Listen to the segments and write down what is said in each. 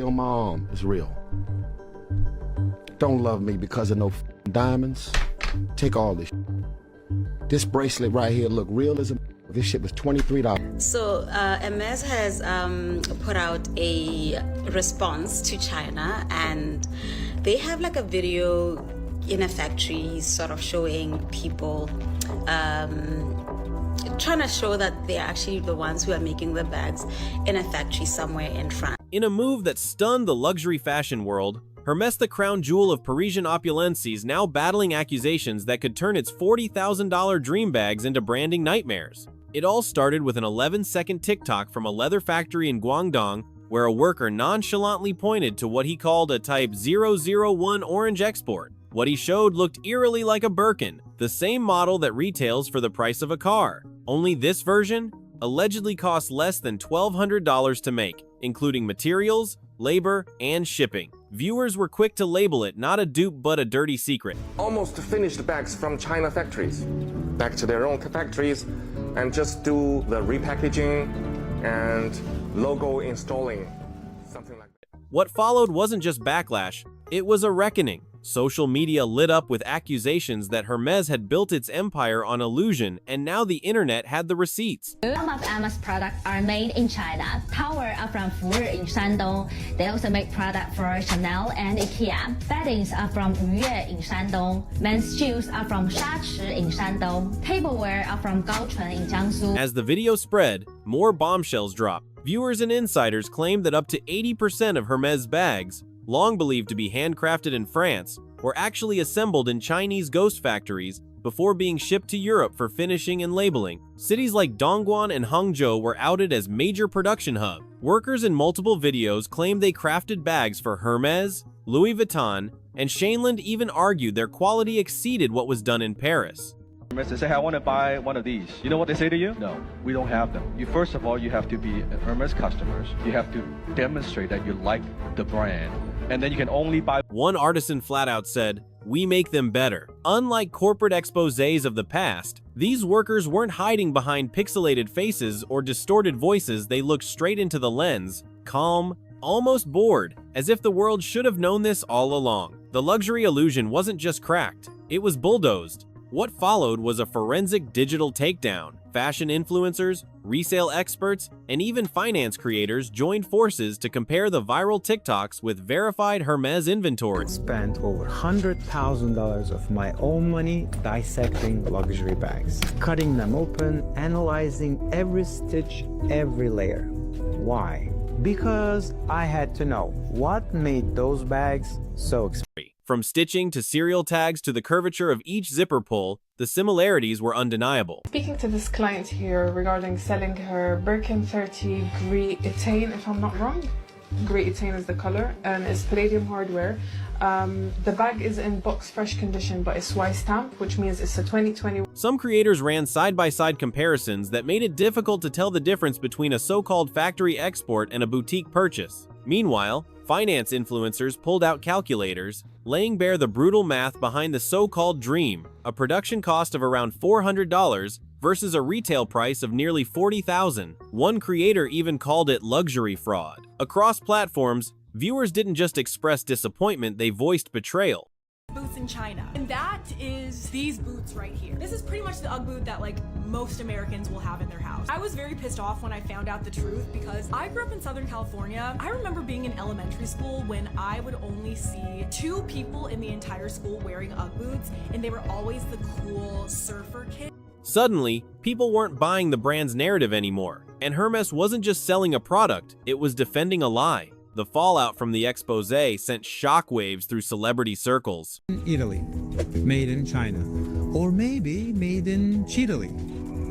on my arm is real. Don't love me because of no diamonds. Take all this. This bracelet right here look real as a. This shit was $23. So Hermès has put out a response to China, and they have like a video in a factory sort of showing people trying to show that they're actually the ones who are making the bags in a factory somewhere in France. In a move that stunned the luxury fashion world, Hermès, the crown jewel of Parisian opulence, is now battling accusations that could turn its $40,000 dream bags into branding nightmares. It all started with an 11-second TikTok from a leather factory in Guangdong, where a worker nonchalantly pointed to what he called a Type 001 orange export. What he showed looked eerily like a Birkin, the same model that retails for the price of a car. Only this version allegedly costs less than $1,200 to make, including materials, labor, and shipping. Viewers were quick to label it not a dupe but a dirty secret. Almost finished bags from China factories, back to their own factories, and just do the repackaging and logo installing, something like that. What followed wasn't just backlash, it was a reckoning. Social media lit up with accusations that Hermès had built its empire on illusion, and now the internet had the receipts. Some of Hermès products are made in China. Towers are from Fuyue in Shandong. They also make products for Chanel and IKEA. Beddings are from Yue in Shandong. Men's shoes are from Shachi in Shandong. Tableware are from Gaochun in Jiangsu. As the video spread, more bombshells dropped. Viewers and insiders claimed that up to 80% of Hermès bags, long believed to be handcrafted in France, were actually assembled in Chinese ghost factories before being shipped to Europe for finishing and labeling. Cities like Dongguan and Hangzhou were outed as major production hubs. Workers in multiple videos claimed they crafted bags for Hermès, Louis Vuitton, and Shaneland even argued their quality exceeded what was done in Paris. They say, I want to buy one of these. You know what they say to you? No, we don't have them. First of all, you have to be an Hermès customers. You have to demonstrate that you like the brand. And then you can only buy. One artisan flat out said, "We make them better." Unlike corporate exposés of the past, these workers weren't hiding behind pixelated faces or distorted voices. They looked straight into the lens, calm, almost bored, as if the world should have known this all along. The luxury illusion wasn't just cracked, it was bulldozed. What followed was a forensic digital takedown. Fashion influencers, resale experts, and even finance creators joined forces to compare the viral TikToks with verified Hermès inventory. I spent over $100,000 of my own money dissecting luxury bags, cutting them open, analyzing every stitch, every layer. Why? Because I had to know what made those bags so expensive. From stitching to serial tags to the curvature of each zipper pull, the similarities were undeniable. Speaking to this client here regarding selling her Birkin 30 Gris Etane, if I'm not wrong. Gris Etane is the color, and it's palladium hardware. The bag is in box fresh condition, but it's Y stamp, which means it's a 2020. Some creators ran side-by-side comparisons that made it difficult to tell the difference between a so-called factory export and a boutique purchase. Meanwhile, finance influencers pulled out calculators, laying bare the brutal math behind the so-called dream, a production cost of around $400 versus a retail price of nearly $40,000. One creator even called it luxury fraud. Across platforms, viewers didn't just express disappointment, they voiced betrayal. Boots in China, and that is these boots right here. This is pretty much the Ugg boot that like most Americans will have in their house. I was very pissed off when I found out the truth because I grew up in Southern California. I remember being in elementary school when I would only see 2 people in the entire school wearing Ugg boots, and they were always the cool surfer kids. Suddenly, people weren't buying the brand's narrative anymore, and Hermès wasn't just selling a product, it was defending a lie. The fallout from the exposé sent shockwaves through celebrity circles. Italy, made in China, or maybe made in Chile.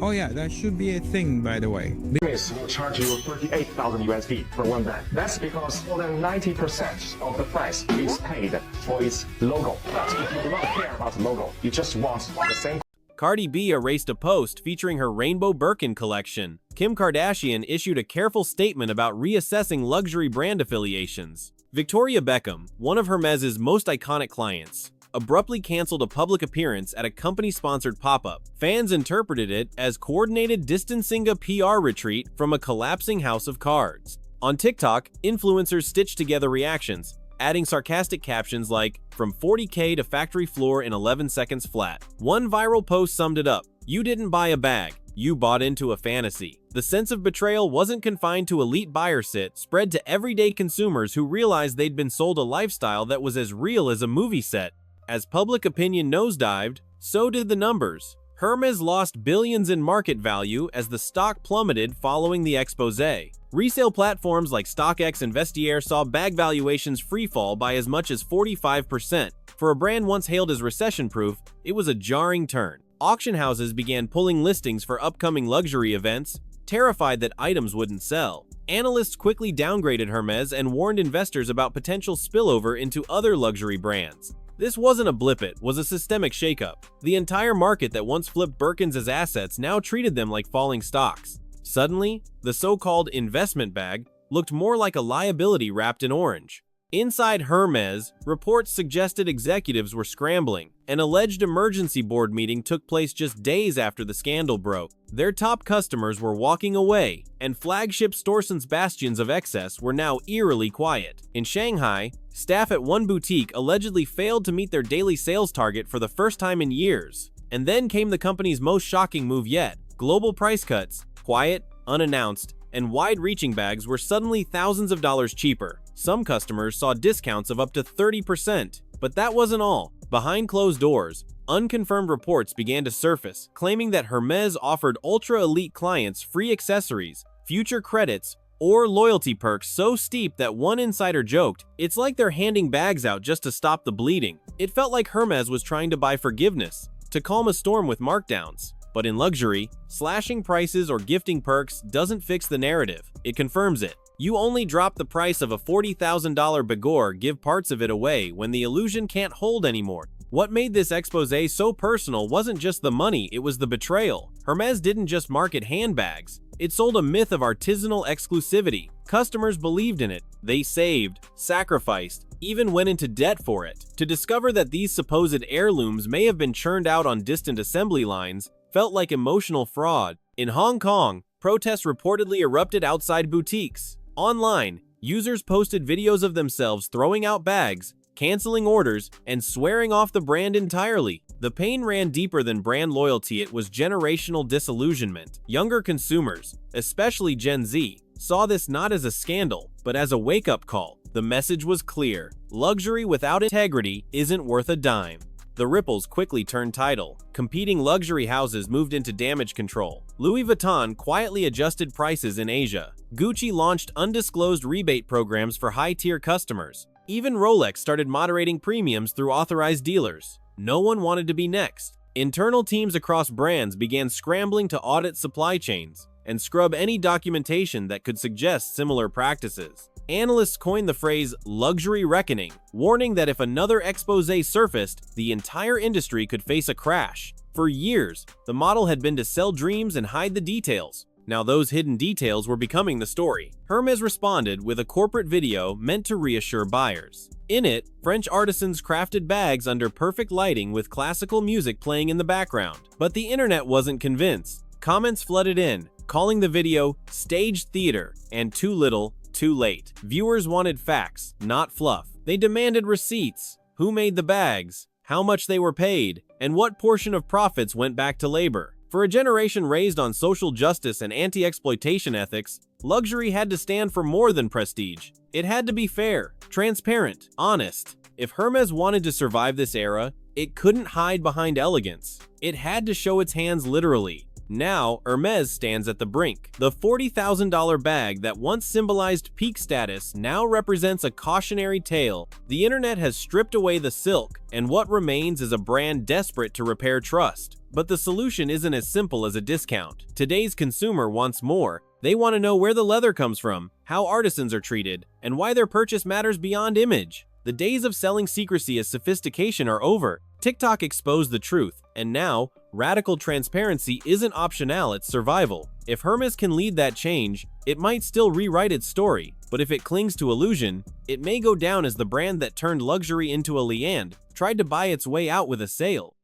Oh yeah, that should be a thing, by the way. Hermès will charge you 38,000 USD for one bag. That's because more than 90% of the price is paid for its logo. But if you do not care about the logo, you just want the same. Cardi B erased a post featuring her rainbow Birkin collection. Kim Kardashian issued a careful statement about reassessing luxury brand affiliations. Victoria Beckham, one of Hermès' most iconic clients, abruptly canceled a public appearance at a company-sponsored pop-up. Fans interpreted it as coordinated distancing a PR retreat from a collapsing house of cards. On TikTok, influencers stitched together reactions, adding sarcastic captions like, "From 40K to factory floor in 11 seconds flat." One viral post summed it up: "You didn't buy a bag, you bought into a fantasy." The sense of betrayal wasn't confined to elite buyers, it spread to everyday consumers who realized they'd been sold a lifestyle that was as real as a movie set. As public opinion nosedived, so did the numbers. Hermès lost billions in market value as the stock plummeted following the exposé. Resale platforms like StockX and Vestiaire saw bag valuations freefall by as much as 45%. For a brand once hailed as recession-proof, it was a jarring turn. Auction houses began pulling listings for upcoming luxury events, terrified that items wouldn't sell. Analysts quickly downgraded Hermès and warned investors about potential spillover into other luxury brands. This wasn't a blip, it was a systemic shakeup. The entire market that once flipped Birkins as assets now treated them like falling stocks. Suddenly, the so-called investment bag looked more like a liability wrapped in orange. Inside Hermès, reports suggested executives were scrambling. An alleged emergency board meeting took place just days after the scandal broke. Their top customers were walking away, and flagship Storson's bastions of excess were now eerily quiet. In Shanghai, staff at one boutique allegedly failed to meet their daily sales target for the first time in years. And then came the company's most shocking move yet: global price cuts. Quiet, unannounced, and wide-reaching bags were suddenly thousands of dollars cheaper. Some customers saw discounts of up to 30%. But that wasn't all. Behind closed doors, unconfirmed reports began to surface, claiming that Hermès offered ultra-elite clients free accessories, future credits, or loyalty perks so steep that one insider joked, "It's like they're handing bags out just to stop the bleeding." It felt like Hermès was trying to buy forgiveness, to calm a storm with markdowns. But in luxury, slashing prices or gifting perks doesn't fix the narrative, it confirms it. You only drop the price of a $40,000 Bigor, give parts of it away when the illusion can't hold anymore. What made this exposé so personal wasn't just the money, it was the betrayal. Hermès didn't just market handbags, it sold a myth of artisanal exclusivity. Customers believed in it, they saved, sacrificed, even went into debt for it. To discover that these supposed heirlooms may have been churned out on distant assembly lines felt like emotional fraud. In Hong Kong, protests reportedly erupted outside boutiques. Online, users posted videos of themselves throwing out bags, canceling orders, and swearing off the brand entirely. The pain ran deeper than brand loyalty, it was generational disillusionment. Younger consumers, especially Gen Z, saw this not as a scandal, but as a wake-up call. The message was clear: luxury without integrity isn't worth a dime. The ripples quickly turned tidal. Competing luxury houses moved into damage control. Louis Vuitton quietly adjusted prices in Asia. Gucci launched undisclosed rebate programs for high-tier customers. Even Rolex started moderating premiums through authorized dealers. No one wanted to be next. Internal teams across brands began scrambling to audit supply chains and scrub any documentation that could suggest similar practices. Analysts coined the phrase luxury reckoning, warning that if another exposé surfaced, the entire industry could face a crash. For years, the model had been to sell dreams and hide the details. Now those hidden details were becoming the story. Hermès responded with a corporate video meant to reassure buyers. In it, French artisans crafted bags under perfect lighting with classical music playing in the background. But the internet wasn't convinced. Comments flooded in, calling the video staged theater and too little, too late. Viewers wanted facts, not fluff. They demanded receipts: who made the bags, how much they were paid, and what portion of profits went back to labor. For a generation raised on social justice and anti-exploitation ethics, luxury had to stand for more than prestige. It had to be fair, transparent, honest. If Hermès wanted to survive this era, it couldn't hide behind elegance. It had to show its hands literally. Now, Hermès stands at the brink. The $40,000 bag that once symbolized peak status now represents a cautionary tale. The internet has stripped away the silk, and what remains is a brand desperate to repair trust. But the solution isn't as simple as a discount. Today's consumer wants more. They want to know where the leather comes from, how artisans are treated, and why their purchase matters beyond image. The days of selling secrecy as sophistication are over. TikTok exposed the truth, and now, radical transparency isn't optional, it's survival. If Hermès can lead that change, it might still rewrite its story, but if it clings to illusion, it may go down as the brand that turned luxury into a liand, tried to buy its way out with a sale.